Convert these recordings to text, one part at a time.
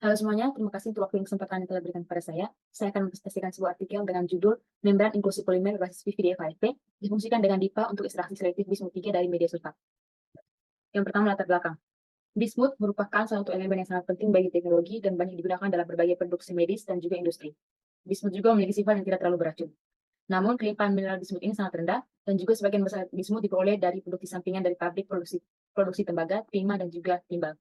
Halo semuanya, terima kasih untuk waktu dan kesempatan yang telah berikan kepada saya. Saya akan mempresentasikan sebuah artikel dengan judul Membran Inklusi Polimer berbasis PVDF-AFP difungsikan dengan DIPA untuk ekstraksi selektif bismut 3 dari media sulfat. Yang pertama, latar belakang. Bismut merupakan salah satu elemen yang sangat penting bagi teknologi dan banyak digunakan dalam berbagai produksi medis dan juga industri. Bismut juga memiliki sifat yang tidak terlalu beracun. Namun, kelimpahan mineral bismut ini sangat rendah dan juga sebagian besar bismut diperoleh dari produksi sampingan dari pabrik produksi tembaga, timah, dan juga timbal.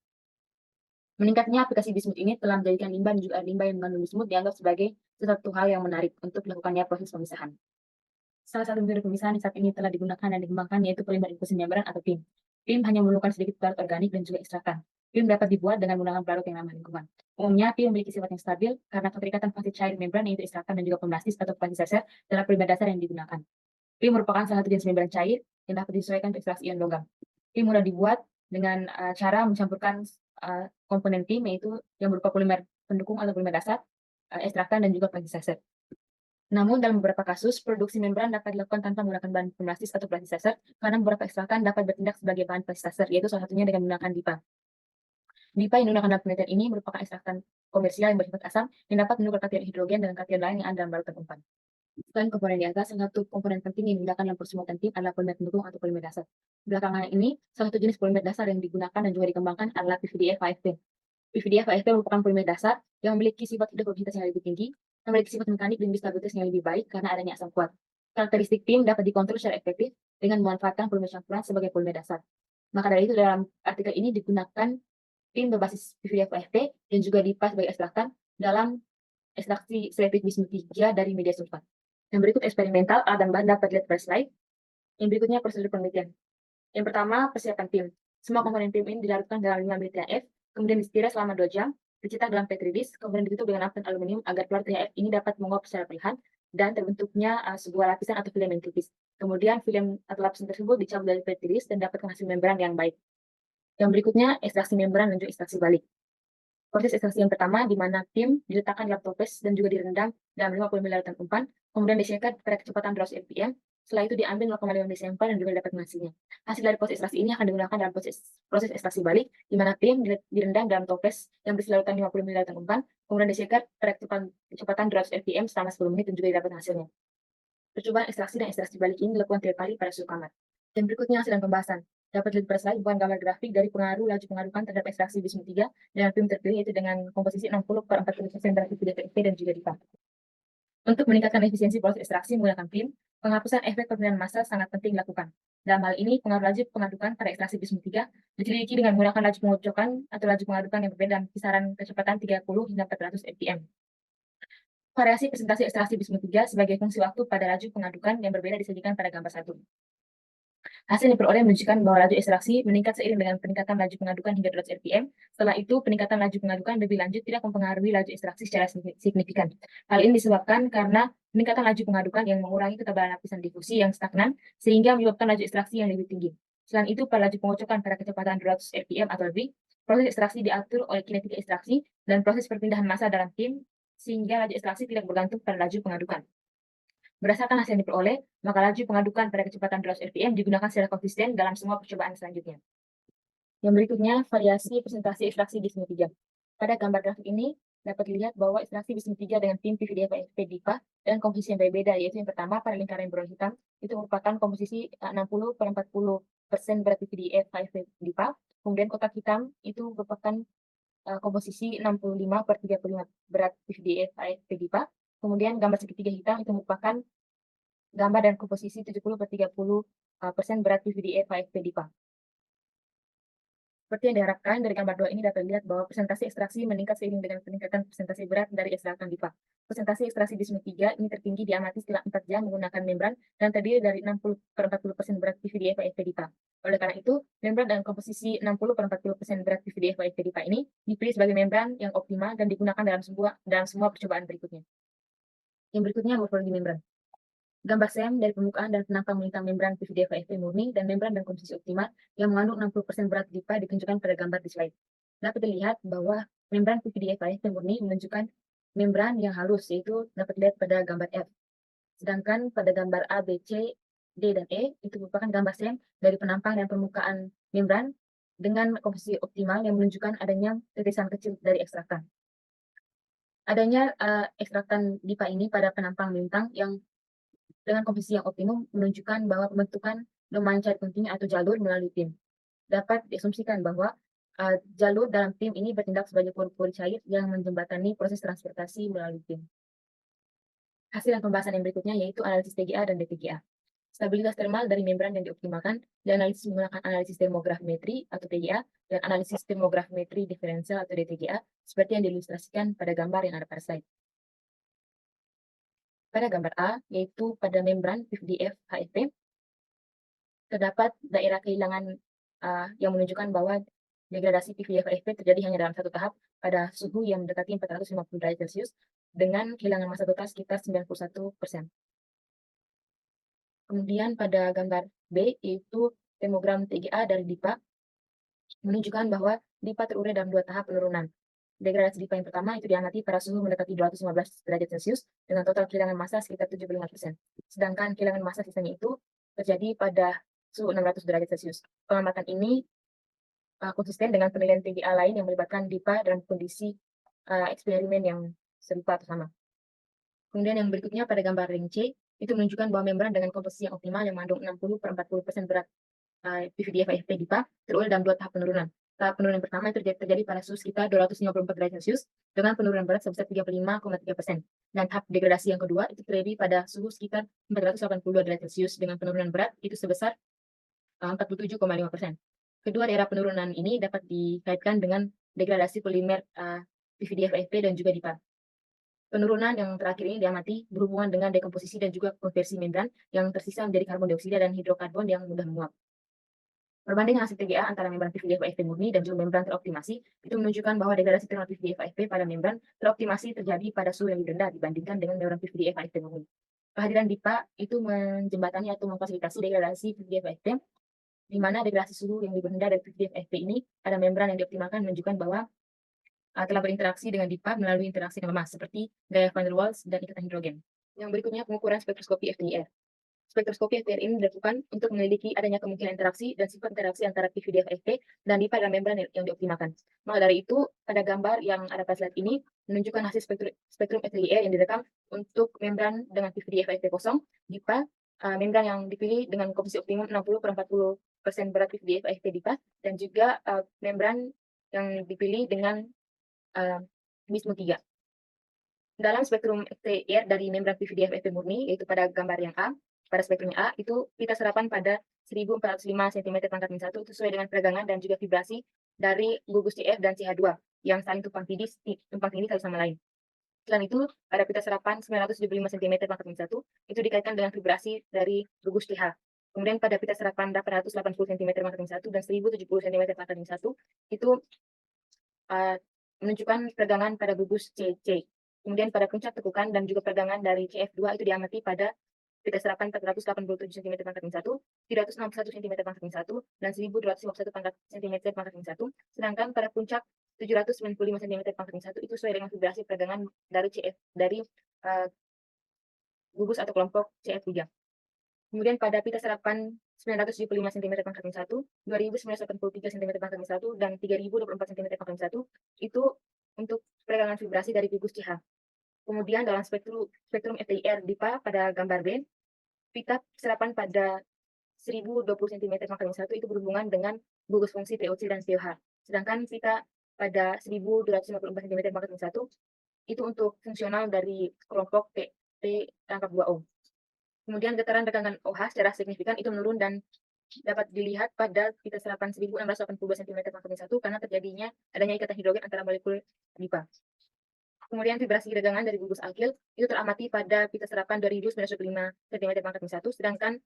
Meningkatnya aplikasi bismut ini telah menjadikan limbah dan juga air limbah yang mengandung bismut dianggap sebagai sesuatu hal yang menarik untuk dilakukannya proses pemisahan. Salah satu metode pemisahan yang saat ini telah digunakan dan dikembangkan yaitu polimer infusi membran atau PIM. PIM hanya memerlukan sedikit pelarut organik dan juga ekstrakan. PIM dapat dibuat dengan menggunakan pelarut yang ramah lingkungan. Umumnya, PIM memiliki sifat yang stabil karena keterikatan fase cair membran yaitu ekstrakan dan juga pemblastis atau plasisaser dalam polimer dasar yang digunakan. PIM merupakan salah satu jenis membran cair yang dapat disesuaikan untuk ekstraksi ion logam. PIM mudah dibuat dengan cara mencampurkan komponen PIM yaitu yang berupa polimer pendukung atau polimer dasar, ekstrakan dan juga plasisaser. Namun dalam beberapa kasus, produksi membran dapat dilakukan tanpa menggunakan bahan pemblastis atau plasisaser karena beberapa ekstrakan dapat bertindak sebagai bahan plasisaser, yaitu salah satunya dengan menggunakan DIPA. DIPA yang digunakan dalam penelitian ini merupakan ekstrakan komersial yang bersifat asam yang dapat menukar kation hidrogen dengan kation lain yang ada dalam barutan umpan. Selain komponen di atas, salah satu komponen penting yang digunakan dalam proses pembuatan PIM adalah polimer pendukung atau polimer dasar. Belakangan ini, salah satu jenis polimer dasar yang digunakan dan juga dikembangkan adalah PVDF-AFP. PVDF-AFP merupakan polimer dasar yang memiliki sifat hidrofobisitas yang lebih tinggi, memiliki sifat mekanik dan stabilitas yang lebih baik karena adanya asam kuat. Karakteristik PIM dapat dikontrol secara efektif dengan memanfaatkan polimer campuran sebagai polimer dasar. Maka dari itu dalam artikel ini digunakan PIM berbasis PVDF-AFP dan juga DIPA sebagai ekstrakan dalam ekstraksi selektif bismut 3 dari media sulfat. Yang berikut eksperimental, alat dan bahan dapat dilihat pada slide. Yang berikutnya prosedur penelitian. Yang pertama, persiapan PIM. Semua komponen PIM ini dilarutkan dalam 5 ml THF, kemudian disetirah selama 2 jam, dicetak dalam petri disk, kemudian ditutup dengan apron aluminium agar pelarut THF ini dapat menguap secara perlahan dan terbentuknya sebuah lapisan atau film yang tipis. Kemudian film atau lapisan tersebut dicabut dari petri disk dan dapat hasil membran yang baik. Yang berikutnya, ekstraksi membran dan juga ekstraksi balik. Proses ekstraksi yang pertama, di mana PIM diletakkan dalam toples dan juga direndam dalam 50 ml larutan umpan, kemudian disekat pada kecepatan 200 rpm, setelah itu diambil 0,5 ml sampel dan juga dapat hasilnya. Hasil dari proses ekstraksi ini akan digunakan dalam proses ekstraksi balik, di mana PIM direndam dalam toples yang berisi larutan 50 ml larutan umpan, kemudian disekat pada kecepatan 200 rpm selama 10 menit dan juga dapat hasilnya. Percobaan ekstraksi dan ekstraksi balik ini dilakukan tiap hari pada suhu kamar. Dan berikutnya hasil dan pembahasan. Dapat dilihat pada slide bukan gambar grafik dari pengaruh laju pengadukan terhadap ekstraksi bismut 3 dengan film terpilih yaitu dengan komposisi 60/40% berarti PDP dan juga DIPA. Untuk meningkatkan efisiensi proses ekstraksi menggunakan film, penghapusan efek perpindahan massa sangat penting dilakukan. Dalam hal ini, pengaruh laju pengadukan pada ekstraksi bismut 3 diselidiki dengan menggunakan laju pengocokan atau laju pengadukan yang berbeda dalam kisaran kecepatan 30 hingga 400 fpm. Variasi presentasi ekstraksi bismut 3 sebagai fungsi waktu pada laju pengadukan yang berbeda disajikan pada gambar 1. Hasil yang diperoleh menunjukkan bahwa laju ekstraksi meningkat seiring dengan peningkatan laju pengadukan hingga 200 rpm. Setelah itu, peningkatan laju pengadukan lebih lanjut tidak mempengaruhi laju ekstraksi secara signifikan. Hal ini disebabkan karena peningkatan laju pengadukan yang mengurangi ketebalan lapisan difusi yang stagnan, sehingga menyebabkan laju ekstraksi yang lebih tinggi. Selain itu, pada laju pengocokan pada kecepatan 200 rpm atau lebih, proses ekstraksi diatur oleh kinetika ekstraksi dan proses perpindahan massa dalam tim, sehingga laju ekstraksi tidak bergantung pada laju pengadukan. Berdasarkan hasil yang diperoleh, maka laju pengadukan pada kecepatan 200 rpm digunakan secara konsisten dalam semua percobaan selanjutnya. Yang berikutnya, variasi presentasi ekstraksi bismut 3. Pada gambar grafik ini, dapat dilihat bahwa ekstraksi bismut 3 dengan PIM PVDF-AFP DIPA dan komposisi yang berbeda, yaitu yang pertama pada lingkaran berwarna hitam, itu merupakan komposisi 60/40% berat PVDF-AFP DIPA, kemudian kotak hitam itu merupakan komposisi 65/35 berat PVDF-AFP DIPA, kemudian gambar segitiga hitam itu merupakan gambar dan komposisi 70/30% berat PVDF-AFP DIPA. Seperti yang diharapkan dari gambar 2 ini dapat dilihat bahwa presentasi ekstraksi meningkat seiring dengan peningkatan presentasi berat dari ekstrakan DIPA. Presentasi ekstraksi bismut 3 ini tertinggi diamati setelah 4 jam menggunakan membran dan terdiri dari 60/40% berat PVDF-AFP DIPA. Oleh karena itu, membran dengan komposisi 60/40% berat PVDF-AFP DIPA ini dipilih sebagai membran yang optimal dan digunakan dalam semua percobaan berikutnya. Yang berikutnya, morfologi membran. Gambar SEM dari permukaan dan penampang melintang membran PVDF-AFP murni dan membran dan komposisi optimal yang mengandung 60% berat DIPA ditunjukkan pada gambar di slide. Dapat dilihat bahwa membran PVDF-AFP murni menunjukkan membran yang halus, yaitu dapat dilihat pada gambar F. Sedangkan pada gambar A, B, C, D, dan E itu merupakan gambar SEM dari penampang dan permukaan membran dengan komposisi optimal yang menunjukkan adanya titisan kecil dari ekstrakan. Adanya ekstraktan DIPA ini pada penampang lintang yang dengan komposisi yang optimum menunjukkan bahwa pembentukan domain cair penting atau jalur melalui PIM. Dapat diasumsikan bahwa jalur dalam PIM ini bertindak sebagai pori-pori cair yang menjembatani proses transportasi melalui PIM. Hasil dan pembahasan yang berikutnya yaitu analisis TGA dan DTGA. Stabilitas termal dari membran yang dioptimalkan dianalisis menggunakan analisis termografimetri atau TGA dan analisis termografimetri diferensial atau DTGA seperti yang diilustrasikan pada gambar yang ada pada slide. Pada gambar A, yaitu pada membran PVDF HFP, terdapat daerah kehilangan yang menunjukkan bahwa degradasi PVDF HFP terjadi hanya dalam satu tahap pada suhu yang mendekati 450 derajat Celcius dengan kehilangan massa total sekitar 91%. Kemudian pada gambar B, yaitu termogram TGA dari DIPA, menunjukkan bahwa DIPA terurai dalam dua tahap penurunan. Degradasi DIPA yang pertama itu diamati pada suhu mendekati 215 derajat Celcius dengan total kehilangan massa sekitar 75%. Sedangkan kehilangan massa sisanya itu terjadi pada suhu 600 derajat Celcius. Pengamatan ini konsisten dengan penilaian TGA lain yang melibatkan DIPA dalam kondisi eksperimen yang serupa atau sama. Kemudian yang berikutnya pada gambar ring C, itu menunjukkan bahwa membran dengan komposisi yang optimal yang mengandung 60/40% berat PVDF HFP DIPA terurai dalam dua tahap penurunan. Tahap penurunan pertama itu terjadi pada suhu sekitar 254 derajat Celcius dengan penurunan berat sebesar 35,3%. Dan tahap degradasi yang kedua itu terjadi pada suhu sekitar 482 derajat Celcius dengan penurunan berat itu sebesar 47,5%. Kedua daerah penurunan ini dapat dikaitkan dengan degradasi polimer PVDF HFP dan juga DIPA. Penurunan yang terakhir ini diamati berhubungan dengan dekomposisi dan juga konversi membran yang tersisa menjadi karbon dioksida dan hidrokarbon yang mudah menguap. Perbandingan hasil TGA antara membran PVDF HFP murni dan juga membran teroptimasi itu menunjukkan bahwa degradasi termal PVDF HFP pada membran teroptimasi terjadi pada suhu yang lebih rendah dibandingkan dengan membran PVDF HFP murni. Kehadiran DIPA itu menjembatani atau memfasilitasi degradasi PVDF HFP, di mana degradasi suhu yang lebih rendah dari PVDF HFP ini pada membran yang dioptimalkan menunjukkan bahwa telah berinteraksi dengan DIPA melalui interaksi yang lemah seperti gaya van der Waals dan ikatan hidrogen. Yang berikutnya pengukuran spektroskopi FTIR. Spektroskopi FTIR ini dilakukan untuk meneliti adanya kemungkinan interaksi dan sifat interaksi antara PVDF HFP dan DIPA dalam membran yang dioptimalkan. Maka dari itu, pada gambar yang ada pada slide ini menunjukkan hasil spektrum FTIR yang direkam untuk membran dengan PVDF HFP kosong, DIPA, membran yang dipilih dengan komposisi optimum 60/40% berat PVDF HFP DIPA, dan juga membran yang dipilih dengan BISMU 3. Dalam spektrum FTIR dari membran PVDF HFP murni, yaitu pada gambar yang A, pada spektrum A, itu pita serapan pada 1405 cm pangkat min 1 itu sesuai dengan peregangan dan juga vibrasi dari gugus CF dan CH2 yang saling tumpang tindih satu sama lain. Selain itu, pada pita serapan 975 cm pangkat min 1 itu dikaitkan dengan vibrasi dari gugus TH. Kemudian pada pita serapan 880 cm pangkat min 1 dan 1070 cm pangkat min 1 itu menunjukkan peregangan pada gugus CC. Kemudian pada puncak tekukan dan juga peregangan dari CF2 itu diamati pada pita serapan 487 cm pangkat min 1, 361 cm pangkat min 1, dan 1251 cm pangkat min 1. Sedangkan pada puncak 795 cm pangkat min 1 itu sesuai dengan vibrasi peregangan dari gugus atau kelompok CF3. Kemudian pada pita serapan 975 cm pangkat min 1, 2983 cm pangkat min 1, dan 3024 cm pangkat min 1 itu untuk peregangan vibrasi dari gugus CH. Kemudian dalam spektrum FTIR DIPA pada gambar B, pita serapan pada 1020 cm pangkat min 1 itu berhubungan dengan gugus fungsi TOC dan TOH. Sedangkan pita pada 1254 cm pangkat min 1 itu untuk fungsional dari kelompok T rangkap 2O. Kemudian getaran tegangan OH secara signifikan itu menurun dan dapat dilihat pada pita serapan 1682 cm pangkat min 1 karena terjadinya adanya ikatan hidrogen antara molekul DIPA. Kemudian vibrasi tegangan dari gugus alkil itu teramati pada pita serapan 2905 cm pangkat min 1, sedangkan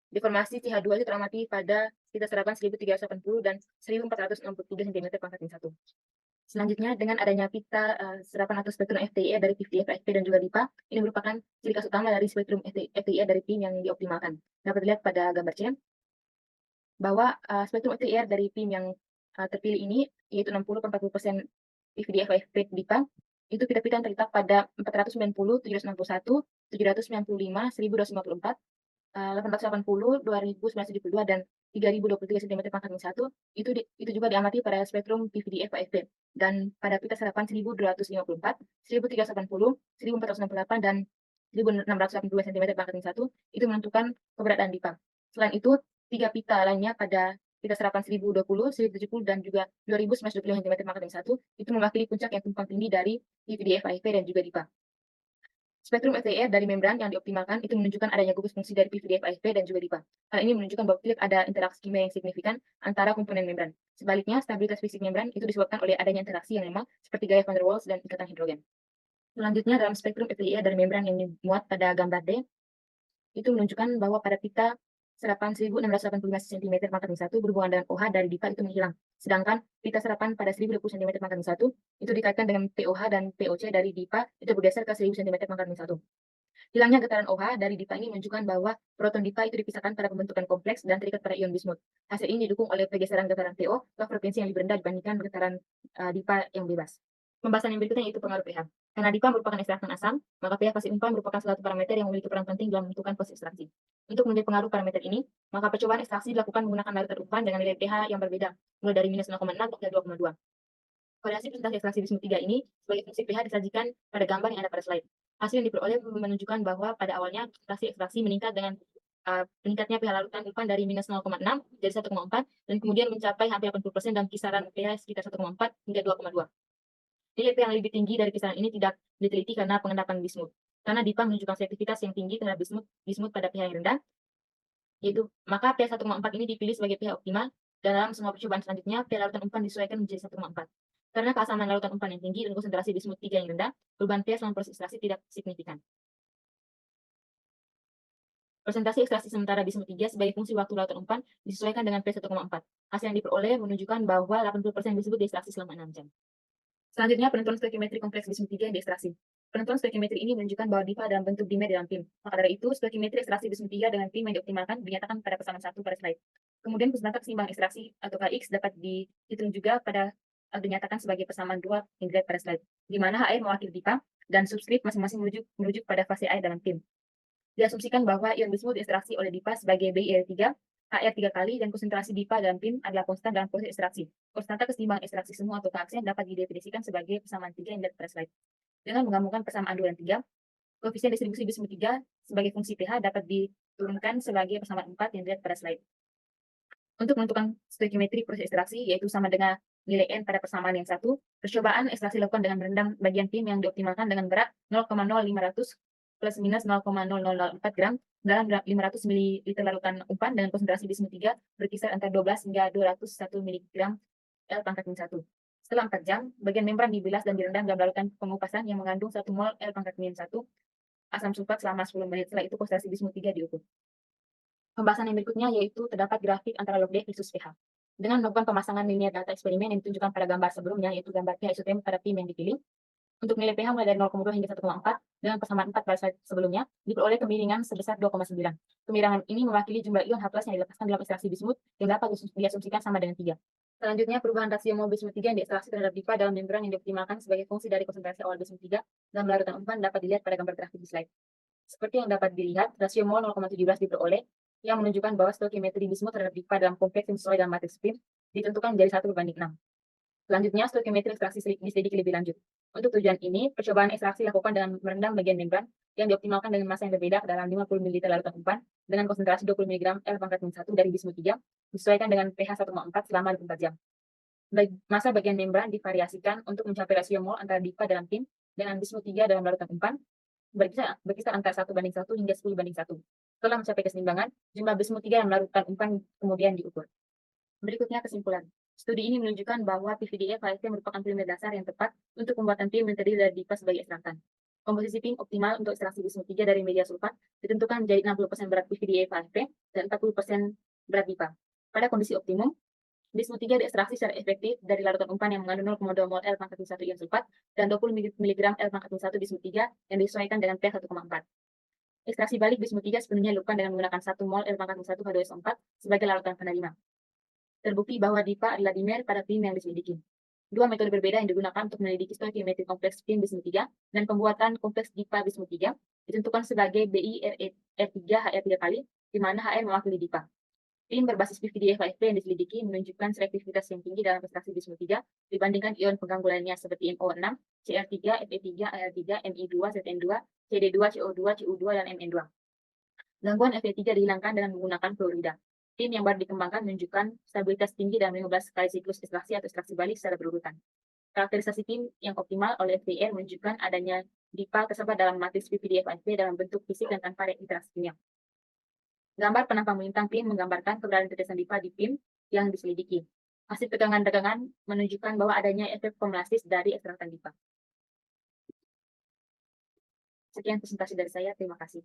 deformasi CH2 itu teramati pada pita serapan 1380 dan 1463 cm pangkat min 1. Selanjutnya, dengan adanya pita serapan atau spektrum FTIR dari PVDF HFP dan juga DIPA, ini merupakan ciri khas utama dari spektrum FTIR dari PIM yang dioptimalkan. Dapat dilihat pada gambar C bahwa spektrum FTIR dari PIM yang terpilih ini, yaitu 60/40% PVDF HFP DIPA, itu pita-pita yang terletak pada 490, 761, 795, 1254, 880, 2972, dan 3023 cm pangkat min 1, itu juga diamati pada spektrum PVDF AFP. Dan pada pita serapan 1254, 1380, 1468, dan 1682 cm pangkat min 1 itu menentukan keberadaan DIPA. Selain itu, 3 pita lainnya pada pita serapan 1020, 1070, dan juga 2925 cm pangkat min 1 itu mewakili puncak yang tumpang tindih dari PVDF AFP dan juga DIPA. Spektrum FTIR dari membran yang dioptimalkan itu menunjukkan adanya gugus fungsi dari PVDF AFP dan juga DIPA. Hal ini menunjukkan bahwa tidak ada interaksi kimia yang signifikan antara komponen membran. Sebaliknya, stabilitas fisik membran itu disebabkan oleh adanya interaksi yang lemah seperti gaya van der Waals dan ikatan hidrogen. Selanjutnya, dalam spektrum FTIR dari membran yang dimuat pada gambar D, itu menunjukkan bahwa pada pita serapan 1685 cm pangkat min 1 berhubungan dengan OH dari DIPA itu menghilang. Sedangkan pita serapan pada 1020 cm pangkat min 1 itu dikaitkan dengan POH dan POC dari DIPA itu bergeser ke 1000 cm pangkat min 1. Hilangnya getaran OH dari DIPA ini menunjukkan bahwa proton DIPA itu dipisahkan pada pembentukan kompleks dan terikat pada ion bismut. Hasil ini didukung oleh pergeseran getaran PO ke frekuensi yang lebih rendah dibandingkan getaran DIPA yang bebas. Pembahasan yang berikutnya yaitu pengaruh pH. Karena DIPA merupakan ekstraktan asam, maka pH fase umpan merupakan salah satu parameter yang memiliki peran penting dalam menentukan proses ekstraksi. Untuk menilai pengaruh parameter ini, maka percobaan ekstraksi dilakukan menggunakan larutan umpan dengan nilai pH yang berbeda, mulai dari minus 0,6 hingga 2,2. Variasi presentasi ekstraksi bismut 3 ini sebagai fungsi pH disajikan pada gambar yang ada pada slide. Hasil yang diperoleh menunjukkan bahwa pada awalnya konsentrasi ekstraksi meningkat dengan meningkatnya pH larutan umpan dari minus 0,6 jadi 1,4 dan kemudian mencapai hampir 80% dalam kisaran pH sekitar 1,4 hingga 2,2. Nilai pH yang lebih tinggi dari kisaran ini tidak diteliti karena pengendapan bismut. Karena DIPA menunjukkan selektivitas yang tinggi terhadap bismut pada pH yang rendah, yaitu maka pH 1,4 ini dipilih sebagai pH optimal dan dalam semua percobaan selanjutnya pH larutan umpan disesuaikan menjadi 1,4. Karena keasaman larutan umpan yang tinggi dan konsentrasi bismut 3 yang rendah, perubahan pH selama proses ekstraksi tidak signifikan. Presentasi ekstraksi sementara bismut 3 sebagai fungsi waktu larutan umpan disesuaikan dengan pH 1,4. Hasil yang diperoleh menunjukkan bahwa 80% bismut diekstraksi selama 6 jam. Selanjutnya, penentuan stoichiometri kompleks bismut 3 yang diekstraksi. Penentuan stoichiometri ini menunjukkan bahwa DIPA dalam bentuk dimer dalam PIM. Maka dari itu, stoichiometri ekstraksi bismut 3 dengan PIM yang dioptimalkan dinyatakan pada pesanan 1 pada slide. Kemudian persentase seimbang ekstraksi atau KX dapat dihitung juga pada dinyatakan sebagai persamaan 2 yang dilihat pada slide, di mana HR mewakili DIPA dan subskrip masing-masing merujuk pada fase air dalam PIM. Diasumsikan bahwa ion bismut diekstraksi oleh DIPA sebagai BiR3, HR 3 kali, dan konsentrasi DIPA dalam PIM adalah konstan dalam proses ekstraksi. Konstanta keseimbangan ekstraksi semua atau keaksen dapat didefinisikan sebagai persamaan 3 yang dilihat pada slide. Dengan menggabungkan persamaan 2 dan 3, koefisien distribusi bismut 3 sebagai fungsi pH dapat diturunkan sebagai persamaan 4 yang dilihat pada slide. Untuk menentukan stoichiometri proses ekstraksi, yaitu sama dengan nilai N pada persamaan yang satu, percobaan ekstraksi dilakukan dengan merendam bagian PIM yang dioptimalkan dengan berat 0,0500 plus minus 0,0004 gram dalam 500 ml larutan umpan dengan konsentrasi bismut 3 berkisar antara 12 hingga 201 mg L pangkat min 1. Setelah 4 jam, bagian membran dibilas dan direndam dalam larutan pengupasan yang mengandung 1 mol L pangkat min 1 asam sulfat selama 10 menit. Setelah itu konsentrasi bismut 3 diukur. Pembahasan yang berikutnya yaitu terdapat grafik antara log D versus pH. Dengan melakukan pemasangan linear data eksperimen yang ditunjukkan pada gambar sebelumnya, yaitu gambar pH isoterm pada PIM yang dipilih, untuk nilai pH mulai dari 0,2 hingga 1,4 dengan persamaan 4 pada slide sebelumnya, diperoleh kemiringan sebesar 2,9. Kemiringan ini mewakili jumlah ion H+ yang dilepaskan dalam ekstraksi bismut yang dapat diasumsikan sama dengan 3. Selanjutnya, perubahan rasio mol bismut 3 yang diekstraksi terhadap DIPA dalam membran yang dioptimalkan sebagai fungsi dari konsentrasi awal bismut 3 dalam larutan umpan dapat dilihat pada gambar grafik di slide. Seperti yang dapat dilihat, rasio mol 0,17 diperoleh, yang menunjukkan bahwa stoichiometri bismut terhadap DIPA dalam kompleks yang sesuai dalam matriks PIM ditentukan menjadi 1:6. Selanjutnya, stoichiometri ekstraksi diselidiki lebih lanjut. Untuk tujuan ini, percobaan ekstraksi dilakukan dengan merendam bagian membran yang dioptimalkan dengan massa yang berbeda dalam 50 ml larutan umpan dengan konsentrasi 20 mg L pangkat min 1 dari bismut 3 disesuaikan dengan pH 1,4 selama 24 jam. Massa bagian membran divariasikan untuk mencapai rasio mol antara DIPA dalam PIM dengan bismut 3 dalam larutan umpan berkisar antara 1:1 hingga 10:1. Setelah mencapai keseimbangan, jumlah bismut 3 dalam larutan umpan kemudian diukur. Berikutnya kesimpulan. Studi ini menunjukkan bahwa PVDF AFP merupakan polimer dasar yang tepat untuk pembuatan PIM yang terdiri dari DIPA sebagai ekstraktan. Komposisi PIM optimal untuk ekstraksi bismut 3 dari media sulfat ditentukan menjadi 60% berat PVDF AFP dan 40% berat DIPA. Pada kondisi optimum, bismut 3 diekstraksi secara efektif dari larutan umpan yang mengandung 0,2 mol L pangkat min 1 ion sulfat dan 20 mg L pangkat min 1 bismut 3 yang disesuaikan dengan pH 1,4. Ekstraksi balik bismut 3 sepenuhnya dilakukan dengan menggunakan 1 mol L pangkat min 1 H2SO4 sebagai larutan penerima. Terbukti bahwa DIPA adalah dimer pada PIM yang diselidiki. Dua metode berbeda yang digunakan untuk menyelidiki stoichiometri kompleks PIM bismut 3 dan pembuatan kompleks DIPA bismut 3 ditentukan sebagai BiR3HR 3 kali, di mana HR mewakili DIPA. PIN berbasis PVDA5P yang diselidiki menunjukkan selektivitas yang tinggi dalam ekstraksi bismut 3 dibandingkan ion pengganggu lainnya seperti NO6, Cr3, Fe3, Al3, Mi2, Zn2, Cd2, CO2, Cu2, dan Mn2. Gangguan Fe3 dihilangkan dengan menggunakan fluorida. PIN yang baru dikembangkan menunjukkan stabilitas tinggi dalam 15 kali siklus ekstraksi atau ekstraksi balik secara berurutan. Karakterisasi PIN yang optimal oleh FVR menunjukkan adanya dipa tersebar dalam matriks PVDA5P dalam bentuk fisik dan tanpa interaksi kimia. Gambar penampang melintang PIN menggambarkan keberadaan tetesan dipa di PIN yang diselidiki. Hasil tegangan-tegangan menunjukkan bahwa adanya efek komulasis dari ekstraktan dipa. Sekian presentasi dari saya, terima kasih.